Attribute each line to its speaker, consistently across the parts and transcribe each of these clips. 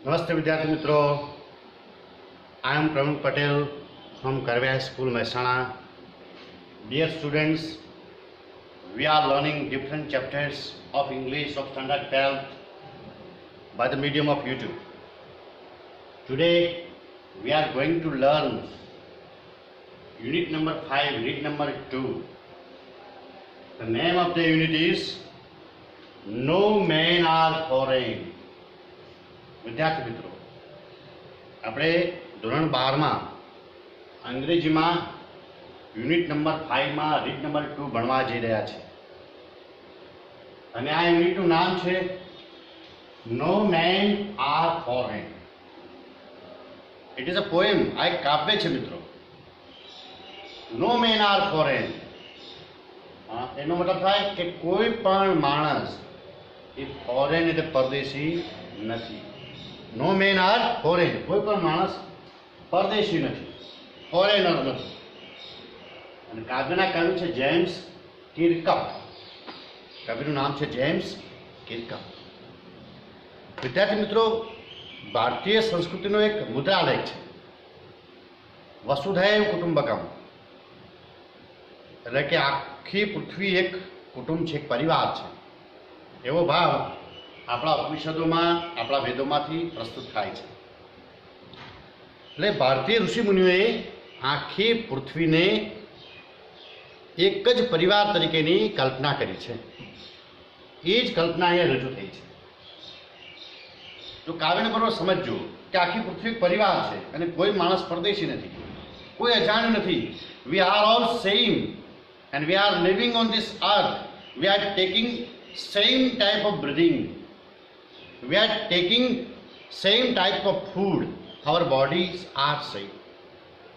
Speaker 1: नमस्ते विद्यार्थी मित्रों, I am Praveen Patel from Karve school Mehsana. Dear students, we are learning different chapters of English of standard 12th by the medium of YouTube. Today we are going to learn unit number 5, unit number 2. The name of the unit is No Men Are Foreign. વિદ્યાર્થી મિત્રો, આપણે ધોરણ 12માં અંગ્રેજીમાં unit number 5માં read number 2 ભણવા જઈ રહ્યા છે અને આ યુનિટનું નામ છે no man are foreign. It is a poem. આ એક કાવ્ય છે મિત્રો. નો મેન આર ફોરેન, એનો મતલબ થાય કે કોઈ પણ માણસ એ ફોરેન એટલે પરદેશી નથી. નો મેન આર ફોરેન, કોઈ પણ માણસ પરદેશી નથી, ફોરેનર નથી. અને કાવ્યના કવિ છે જેમ્સ કિર્કપ. કવિનું નામ છે જેમ્સ કિર્કપ. વિદ્યાર્થી મિત્રો, ભારતીય સંસ્કૃતિનો એક મુદ્રાલેખ છે વસુધૈવ કુટુંબકમ, એટલે કે આખી પૃથ્વી એક કુટુંબ છે, એક પરિવાર છે. એવો ભાવ આપણા ઉપનિષદોમાં, આપણા વેદોમાંથી પ્રસ્તુત થાય છે. એટલે ભારતીય ઋષિમુનિઓએ આખી પૃથ્વીને એક જ પરિવાર તરીકેની કલ્પના કરી છે. એ જ કલ્પના અહીંયા રજૂ થઈ છે. જો કાવ્યને બરોબર સમજજો કે આખી પૃથ્વી પરિવાર છે અને કોઈ માણસ પરદેશી નથી, કોઈ અજાણ્યું નથી. We are all same and we are living on this earth. We are taking same type of breathing. We are taking same type of food. Our bodies are same.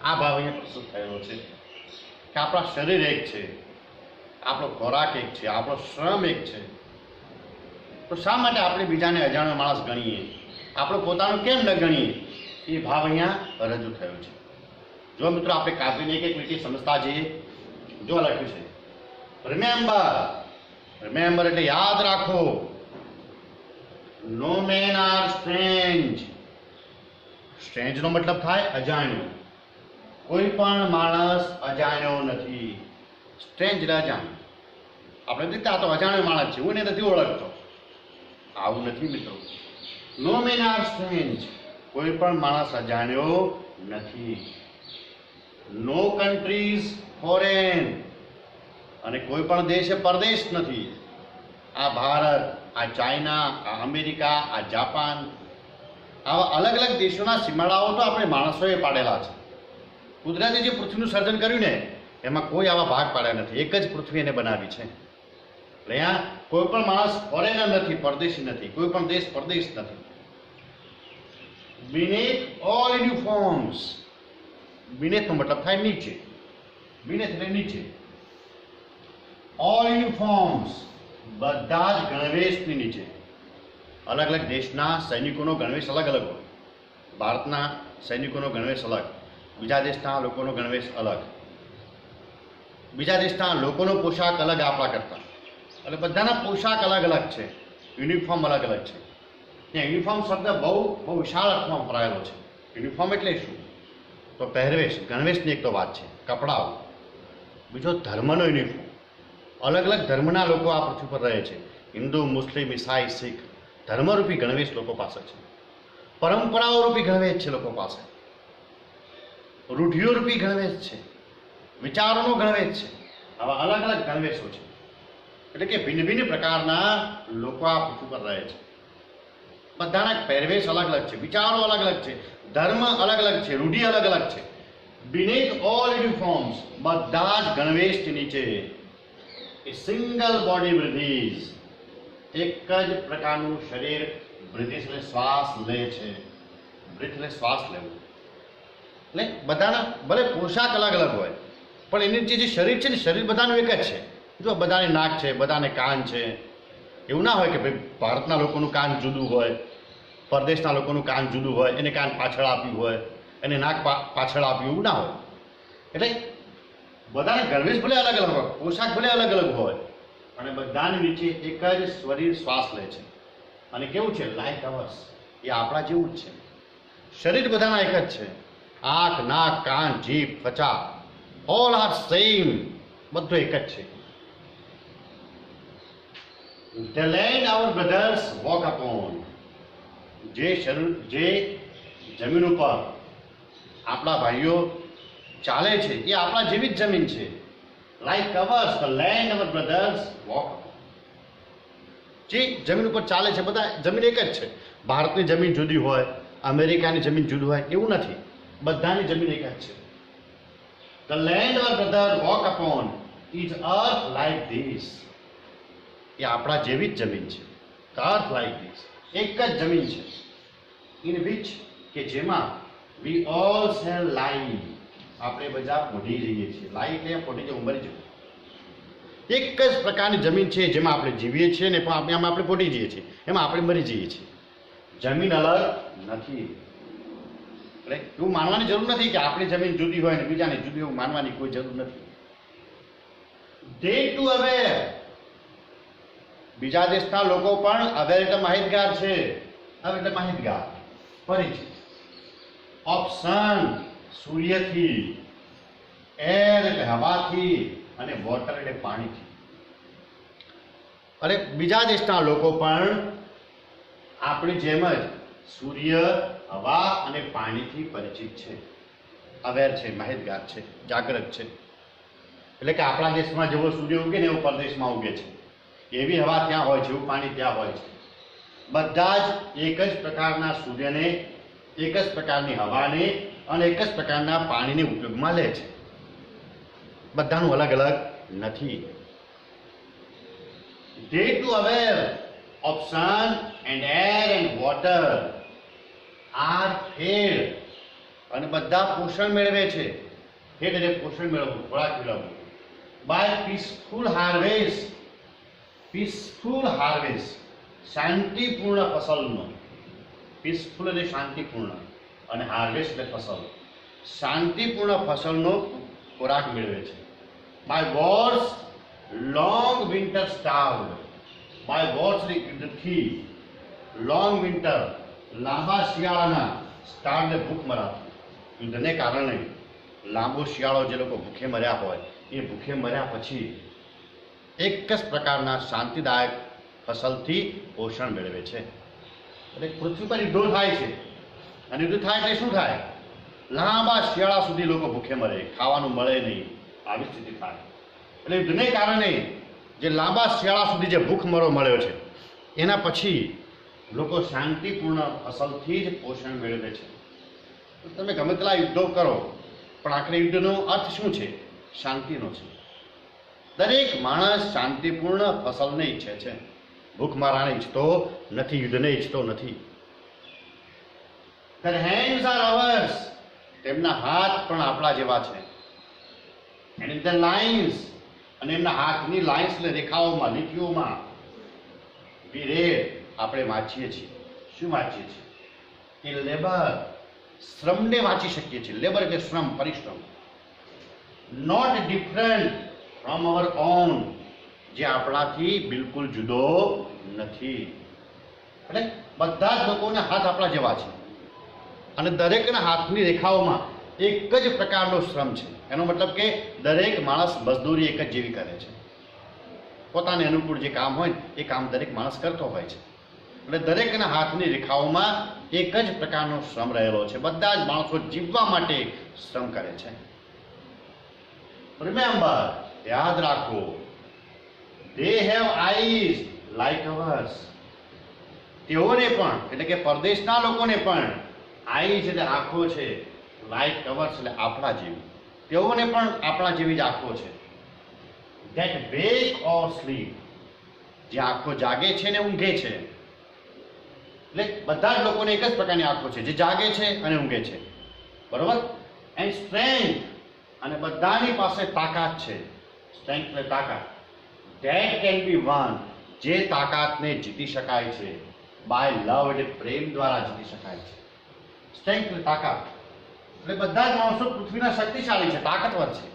Speaker 1: આ ભાવ અહીંયા પ્રસ્તુત થયેલો છે કે આપણા શરીર એક છે, આપણો ખોરાક એક છે, આપણો શ્રમ એક છે. તો શા માટે આપણે બીજાને અજાણ્યો માણસ ગણીએ, આપણે પોતાનું કેમ ન ગણીએ? એ ભાવ અહીંયા રજૂ થયો છે. જો મિત્રો આપણે કાવ્યને એક એક લીટી સમજતા જઈએ. જો લખ્યું છે રિમેમ્બર. રિમેમ્બર એટલે યાદ રાખો. નો મેન આર સ્ટ્રેન્જ. સ્ટ્રેન્જ નો મતલબ થાય અજાણ્યો. કોઈ પણ માણસ અજાણ્યો નથી. સ્ટ્રેન્જ એટલે અજાણ્યો. આપણે દીધા આ તો અજાણ્યો માણસ છે, હું એને નથી ઓળખતો. આવું નથી મિત્રો. નો મેન આર સ્ટ્રેન્જ. કોઈ પણ માણસ અજાણ્યો નથી. નો કન્ટ્રીઝ ફોરેન. અને કોઈ પણ દેશ એ પરદેશ નથી. આ ભારત, આ ચાઇના, આ અમેરિકા, આ જાપાન, આવા અલગ અલગ દેશોના સીમાડાઓ તો આપણે માણસોએ પાડેલા છે. કુદરતે જે પૃથ્વીનું સર્જન કર્યું ને, એમાં કોઈ આવા ભાગ પાડ્યા નથી. એક જ પૃથ્વી એને બનાવી છે. એટલે અહીંયા કોઈ પણ માણસ ફોરેનર નથી, પરદેશી નથી. કોઈ પણ દેશ પરદેશ નથી. બીનેથ ઓલ યુનિફોર્મ્સ. બીનેથનો મતલબ થાય નીચે. બીનેથ એટલે નીચે. ઓલ યુનિફોર્મ્સ, બધા જ ગણવેશની નીચે. અલગ અલગ દેશના સૈનિકોનો ગણવેશ અલગ અલગ હોય. ભારતના સૈનિકોનો ગણવેશ અલગ, બીજા દેશના લોકોનો ગણવેશ અલગ, બીજા દેશના લોકોનો પોશાક અલગ આપણા કરતા. એટલે બધાના પોશાક અલગ અલગ છે, યુનિફોર્મ અલગ અલગ છે. ત્યાં યુનિફોર્મ શબ્દ બહુ વિશાળ અર્થમાં વપરાયેલો છે. યુનિફોર્મ એટલે શું? તો પહેરવેશ, ગણવેશની એક તો વાત છે, કપડાઓ. બીજો ધર્મનો યુનિફોર્મ. અલગ અલગ ધર્મના લોકો આ પૃથ્વી પર રહે છે. હિન્દુ, મુસ્લિમ, ઈસાઈ, શીખ. ધર્મરૂપી ગણવેશ લોકો પાસે છે. પરંપરાઓ રૂપી ગણવેશ છે લોકો પાસે. રૂઢિઓ રૂપી ગણવેશ છે. વિચારોનો ગણવેશ છે. આવા અલગ અલગ ગણવેશો છે. એટલે કે ભિન્ન ભિન્ન પ્રકારના લોકો આ પૃથ્વી પર રહે છે. બધાના પહેરવેશ અલગ અલગ છે, વિચારો અલગ અલગ છે, ધર્મ અલગ અલગ છે, રૂઢિ અલગ અલગ છે. બીનેથ ઓલ યુનિફોર્મ્સ, બધા જ ગણવેશથી નીચે એ સિંગલ બોડી બ્રીથીઝ. એક જ પ્રકારનું શરીર બ્રીથીઝ એટલે શ્વાસ લે છે. બ્રીથ એટલે શ્વાસ લેવું. એટલે બધાના ભલે પોશાક અલગ અલગ હોય, પણ એની જે શરીર છે ને, શરીર બધાનું એક જ છે. જો બધાને નાક છે, બધાને કાન છે. એવું ના હોય કે ભાઈ ભારતના લોકોનું કાન જુદું હોય, પરદેશના લોકોનું કાન જુદું હોય, એને કાન પાછળ આપ્યું હોય, એને નાક પાછળ આપ્યું, એવું ના હોય. એટલે બધાને ગણવેશ ભલે અલગ અલગ હોય, પોશાક ભલે અલગ અલગ હોય, અને બધાની નીચે એક જ શરીર શ્વાસ લે છે. અને કેવું છે, લાઈક અવર્સ, એ આપણા જેવું જ છે. શરીર બધાના એક જ છે. આંખ, નાક, કાન, જીભ, ત્વચા, ઓલ આર સેમ, બધું એક જ છે. The land our brothers walk upon, જે જમીન ઉપર આપણા ભાઈઓ ચાલે છે એ આપણા જેવી જ જમીન છે. Like ours, the land our brothers walk upon. જે જમીન ઉપર ચાલે છે બધા જમીન એક જ છે. ભારતની જમીન જુદી હોય, અમેરિકાની જમીન જુદી હોય એવું નથી, બધાની જમીન એક જ છે. The land our brothers walk upon is earth like this. એ આપણા જેવી જ જમીન છે. earth like this, એક જ જમીન છે. in which કે જેમાં we all shall lie, આપણે બધા પડી જઈએ છીએ. લાઈ એટલે પડી જવું, મરી જવું. એક જ પ્રકારની જમીન છે જેમાં આપણે જીવીએ છીએ ને એમાં આપણે પડી જઈએ છીએ, એમાં આપણે મરી જઈએ છીએ. જમીન અલગ નથી. એટલે એવું માનવાની જરૂર નથી કે આપણી જમીન જુદી હોય ને બીજાની જુદી, એવું માનવાની કોઈ જરૂર નથી. They too aware, બીજા દેશના લોકો પણ અવેર એટલે માહિતગાર છે. હવે એટલે માહિતગાર, પરિચિત. ઓફ સન, સૂર્યથી, એર એટલે હવાથી, અને વોટર એટલે પાણીથી. અને બીજા દેશના લોકો પણ આપણી જેમ જ સૂર્ય, હવા અને પાણીથી પરિચિત છે, અવેર છે, માહિતગાર છે, જાગૃત છે. એટલે કે આપણા દેશમાં જેવો સૂર્ય ઉગે ને એવો પરદેશમાં ઉગે છે, એવી હવા ત્યાં હોય છે, એવું પાણી ત્યાં હોય છે. બધા જ એક જ પ્રકારના સૂર્યને, એક જ પ્રકારની હવાને અને એક જ પ્રકારના પાણીને ઉપયોગમાં લે છે. બધાનું અલગ અલગ નથી. They too aware of sun and air and water are fed, અને બધા પોષણ મેળવે છે. ફેડ એટલે પોષણ મેળવવું, ખોરાક મેળવવું. by peaceful harvest, શાંતિપૂર્ણ ફસલનો. પીસફુલ એટલે શાંતિપૂર્ણ અને હાર્વેસ્ટ એટલે ફસલ. શાંતિપૂર્ણ ફસલનો ખોરાક મેળવે છે. by wars long winter starved, by wars થી long winter, લાંબા શિયાળાના, starved એટલે ભૂખ મરાથી. યુદ્ધને કારણે લાંબો શિયાળો જે લોકો ભૂખે મર્યા હોય એ ભૂખે મર્યા પછી એક જ પ્રકારના શાંતિદાયક ફસલથી પોષણ મેળવે છે. એટલે પૃથ્વી પર યુદ્ધો થાય છે અને યુદ્ધ થાય એટલે શું થાય? લાંબા શિયાળા સુધી લોકો ભૂખે મરે, ખાવાનું મળે નહીં, આવી સ્થિતિ થાય. એટલે યુદ્ધને કારણે જે લાંબા શિયાળા સુધી જે ભૂખમરો મળ્યો છે એના પછી લોકો શાંતિપૂર્ણ ફસલથી જ પોષણ મેળવે છે. તમે ગમે તેટલા યુદ્ધો કરો પણ આખરે યુદ્ધનો અર્થ શું છે? શાંતિનો છે. દરેક માણસ શાંતિપૂર્ણ ફસલને ઈચ્છે છે, ભૂખમારાને ઈચ્છતો નથી, યુદ્ધને ઈચ્છતો નથી. Their hands are ours, તેમના હાથ પણ આપણા જેવા છે. And in the lines, અને એમના હાથની લાઇન્સ એટલે રેખાઓમાં, લીટીઓમાં we read, આપણે વાંચીએ છીએ. શું વાંચીએ છીએ? એ લેબર, શ્રમને વાંચી શકીએ છીએ. લેબર એટલે શ્રમ, પરિશ્રમ. Not different from our own, જે આપણાથી બિલકુલ જુદો નથી. એટલે બધા જ લોકોના હાથ આપણા જેવા છે અને દરેકના હાથની રેખાઓમાં એક જ પ્રકારનો શ્રમ છે. એનો મતલબ કે દરેક માણસ મજદૂરી એક જ જેવી કરે છે. પોતાને અનુકૂળ જે કામ હોય એ કામ દરેક માણસ કરતો હોય છે. એટલે દરેકના હાથની રેખાઓમાં એક જ પ્રકારનો શ્રમ રહેલો છે. બધા જ માણસો જીવવા માટે શ્રમ કરે છે. રિમેમ્બર, યાદ રાખો, they have eyes like ours. તેઓને પણ, એટલે કે પરદેશના લોકોને પણ આઈઝ એટલે આંખો છે, લાઈક કવર્સ એટલે આપણા જેવી. તેઓને પણ આપણા જેવી જ આંખો છે. that wake or sleep, જે આંખો જાગે છે ને ઊંઘે છે. એટલે બધા જ લોકોને એક જ પ્રકારની આંખો છે, જે જાગે છે અને ઊંઘે છે. બરોબર? એન્ડ સ્ટ્રેન્થ, અને બધાની પાસે તાકાત છે. સ્ટ્રેન્થ એટલે તાકાત. that can be won, જે તાકાતને જીતી શકાય છે. by love એટલે પ્રેમ દ્વારા જીતી શકાય છે. સ્ટ્રેન્થ એટલે તાકાત. એટલે બધા જ માણસો પૃથ્વીના શક્તિશાળી છે, તાકાતવર છે.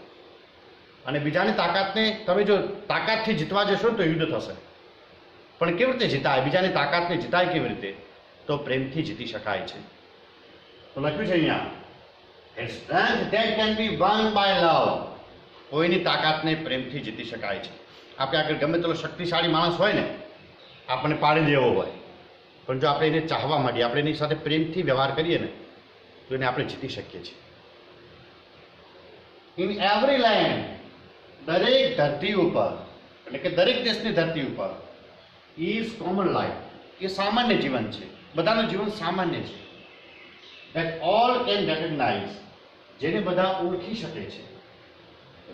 Speaker 1: અને બીજાની તાકાતને તમે જો તાકાતથી જીતવા જશો તો યુદ્ધ થશે. પણ કેવી રીતે જીતાય? બીજાની તાકાતને જીતાય કેવી રીતે? તો પ્રેમથી જીતી શકાય છે. તો લખ્યું છે અહીંયા, a strength that can be won by love. કોઈની તાકાતને પ્રેમથી જીતી શકાય છે. આપણે આગળ ગમે તેટલો શક્તિશાળી માણસ હોય ને, આપણને પાડી દેવો હોય, પણ જો આપણે એને ચાહવા માંડીએ, આપણે એની સાથે પ્રેમથી વ્યવહાર કરીએ ને, તો એને આપણે જીતી શકીએ છીએ. ઇન એવરી લેન્ડ, દરેક ધરતી ઉપર, એટલે કે દરેક દેશની ધરતી ઉપર, ઇઝ કોમન લાઈફ, એ સામાન્ય જીવન છે, બધાનું જીવન સામાન્ય છે. that all can recognize, જેને બધા ઓળખી શકે છે.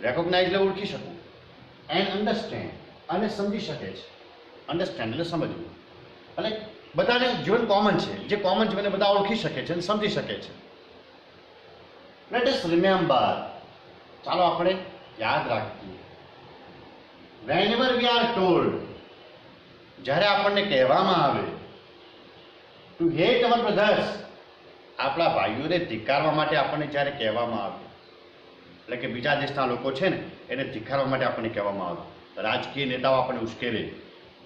Speaker 1: રેકોગ્નાઇઝ એટલે ઓળખી શકવું, એન્ડ અન્ડરસ્ટેન્ડ, અને સમજી શકે છે. અન્ડરસ્ટેન્ડ એટલે સમજવું, એટલે બધાને જીવન કોમન છે, જે કોમન જીવનને બધા ઓળખી શકે છે અને સમજી શકે છે. લેટ અસ રિમેમ્બર, ચાલો આપણે યાદ રાખીએ. whenever we are told, જ્યારે આપણને કહેવામાં આવે to hate our brothers, આપણા ભાઈઓને ધિક્કારવા માટે આપણને જ્યારે કહેવામાં આવે, એટલે કે બીજા દેશના લોકો છે ને એને ધિક્કારવા માટે આપણને કહેવામાં આવે, રાજકીય નેતાઓ આપણને ઉશ્કેરે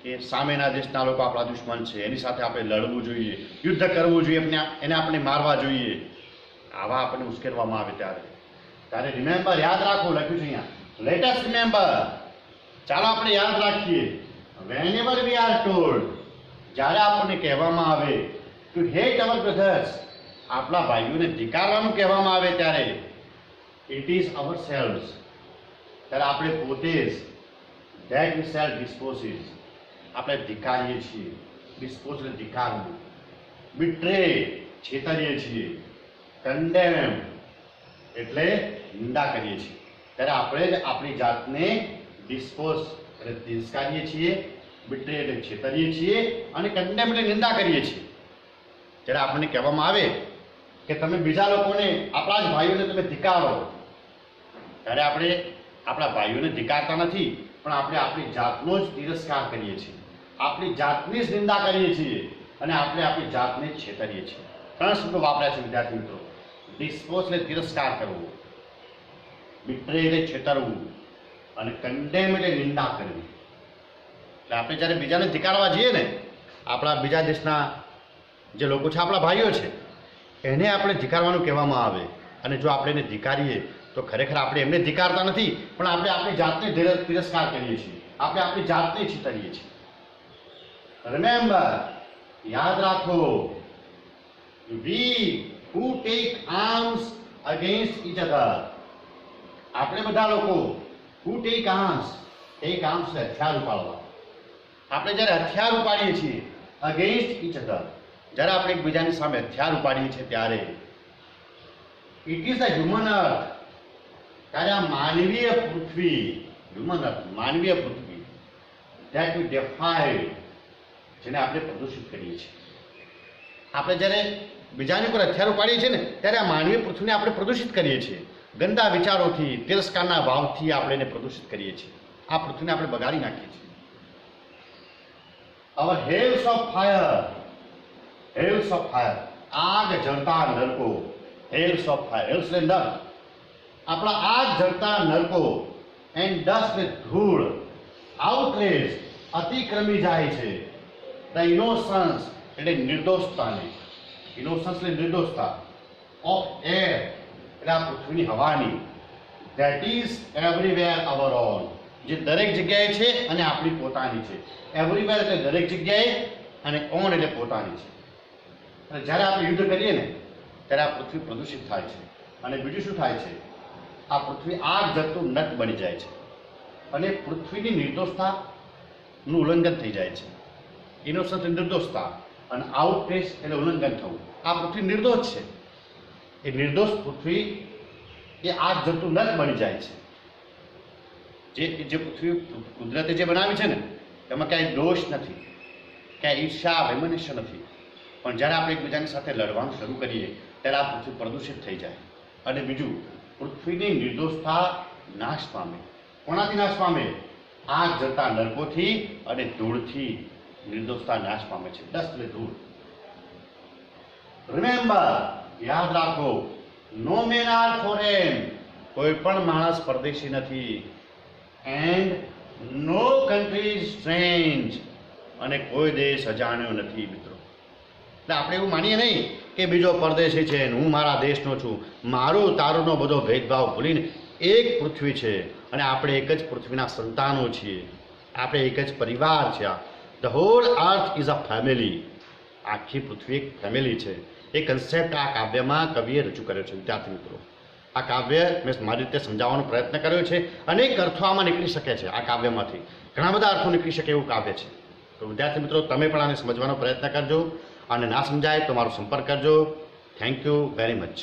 Speaker 1: કે સામેના દેશના લોકો આપણા દુશ્મન છે, એની સાથે આપણે લડવું જોઈએ, યુદ્ધ કરવું જોઈએ, એને આપણે મારવા જોઈએ, આવા આપણને ઉશ્કેરવામાં આવે ત્યારે રિમેમ્બર, યાદ રાખો, લખ્યું છે અહીંયા, લેટ અસ રિમેમ્બર, ચાલો આપણે યાદ રાખીએ. whenever we are told, જ્યારે આપણને કહેવામાં આવે to hate our brothers, આપણા ભાઈઓને ધિક્કારવાનું કહેવામાં આવે ત્યારે, it is ourselves, ત્યારે આપણે પોતે જ that we shall disposes, આપણે ધિક્કારીએ છીએ. ડિસ્પોઝ એટલે ધિક્કારવું. betray છેતરીએ છીએ. condemn એટલે નિંદા કરીએ છીએ. ત્યારે આપણે જ આપણી જાતને ડિસ્પોઝ એટલે તિરસ્કારીએ છીએ, betray એટલે છેતરીએ છીએ, અને condemn એટલે નિંદા કરીએ છીએ. જ્યારે આપણને કહેવામાં આવે કે તમે બીજા લોકોને, આપણા જ ભાઈઓને તમે ધિક્કારો, ત્યારે આપણે આપણા ભાઈઓને ધિક્કારતા નથી, પણ આપણે આપણી જાતનો જ તિરસ્કાર કરીએ છીએ, આપણી જાતની જ નિંદા કરીએ છીએ, અને આપણે આપણી જાતને જ છેતરીએ છીએ. 3 શબ્દો વાપર્યા છે વિદ્યાર્થી મિત્રો. ડિસ્પોઝ એટલે તિરસ્કાર કરવો, betray એટલે છેતરવું, અને condemn એટલે નિંદા કરવી. એટલે આપણે જ્યારે બીજાને ધિક્કારવા જઈએ ને, આપણા બીજા દેશના જે લોકો છે, આપણા ભાઈઓ છે, એને આપણે ધિક્કારવાનું કહેવામાં આવે, અને જો આપણે એને ધિક્કારીએ તો ખરેખર આપણે એમને ધિક્કારતા નથી, પણ આપણે આપણી જાતને તિરસ્કાર કરીએ છીએ, આપણે આપણી જાતને છેતરીએ છીએ. રિમેમ્બર, યાદ રાખો, we who take arms against each other, આપણે બધા લોકો who take arms એટલે હથિયાર ઉપાડવા, આપણે જ્યારે હથિયાર ઉપાડીએ છીએ against each other, જ્યારે આપણે એકબીજાની સામે હથિયાર ઉપાડીએ છીએ ત્યારે, ઇટ ઇઝ ધ હ્યુમન અર્થ, ત્યારે આ માનવીય પૃથ્વી, હ્યુમન અર્થ માનવીય પૃથ્વી, ધેટ વી ડેફાય, જેને આપણે પ્રદૂષિત કરીએ છીએ. આપણે જ્યારે બીજાની ઉપર હથિયાર ઉપાડીએ છીએ ને, ત્યારે આ માનવીય પૃથ્વીને આપણે પ્રદૂષિત કરીએ છીએ. ગંદા વિચારોથી, તિરસ્કારના ભાવથી આપણે એને પ્રદૂષિત કરીએ છીએ. આ પૃથ્વીને આપણે બગાડી નાખીએ છીએ. our hails of fire, આગ જળતા નરકો, hails of fire, hails એટલે નર, આપણા આગ જળતા નરકો, એન્ડ ડસ્ટ એટલે ધૂળ, આઉટરેજ અતિક્રમી જાય છે, ધ ઇનોસન્સ એટલે નિર્દોષતાને, ઇનોસન્સ એટલે નિર્દોષતા, ઓફ એર એટલે આ પૃથ્વીની હવાની, that is everywhere hour own, જે દરેક જગ્યાએ છે અને આપણી પોતાની છે. એવરીવેર એટલે દરેક જગ્યાએ, અને ઓન એટલે પોતાની છે. અને જ્યારે આપણે યુદ્ધ કરીએ ને, ત્યારે આ પૃથ્વી પ્રદૂષિત થાય છે, અને બીજું શું થાય છે, આ પૃથ્વી આગ જતું નટ બની જાય છે, અને પૃથ્વીની નિર્દોષતાનું ઉલ્લંઘન થઈ જાય છે. ઇનોસન્સ નિર્દોષતા, અને આઉટરેજ એટલે ઉલ્લંઘન થવું. આ પૃથ્વી નિર્દોષ છે, એ નિર્દોષ પૃથ્વી એ આગ જતું નટ બની જાય છે. જે પૃથ્વી કુદરતે જે બનાવી છે ને, એમાં ક્યાંય દોષ નથી, ક્યાંય ઈર્ષા વૈમનસ્ય નથી, પણ જ્યારે આપણે એકબીજાની સાથે લડવાનું શરૂ કરીએ ત્યારે આ પૃથ્વી પ્રદૂષિત થઈ જાય. અને બીજું, પૃથ્વીની નિર્દોષતા નાશ પામે. કોનાથી નાશ પામે? આગ જતા નરકોથી અને ધૂળથી નિર્દોષતા નાશ પામે છે. ડસ્ટ એટલે ધૂળ. રિમેમ્બર, યાદ રાખો, નો મેન આર ફોરેન, કોઈ પણ માણસ પરદેશી નથી, એન્ડ નો કન્ટ્રી સ્ટ્રેન્જ, અને કોઈ દેશ અજાણ્યો નથી. મિત્રો, એટલે આપણે એવું માનીએ નહીં કે બીજો પરદેશી છે ને હું મારા દેશનો છું, મારું તારુંનો બધો ભેદભાવ ભૂલીને એક પૃથ્વી છે અને આપણે એક જ પૃથ્વીના સંતાનો છીએ, આપણે એક જ પરિવાર છે. The whole earth is a family. આખી પૃથ્વી એક ફેમિલી છે. એ કન્સેપ્ટ આ કાવ્યમાં કવિએ રજૂ કર્યો છે. વિદ્યાર્થી મિત્રો, આ કાવ્ય મેં મારી રીતે સમજાવવાનો પ્રયત્ન કર્યો છે. અનેક અર્થો આમાં નીકળી શકે છે. આ કાવ્યમાંથી ઘણા બધા અર્થો નીકળી શકે એવું કાવ્ય છે. તો વિદ્યાર્થી મિત્રો, તમે પણ આને સમજવાનો પ્રયત્ન કરજો અને ના સમજાય તો મારો સંપર્ક કરજો. Thank you very much.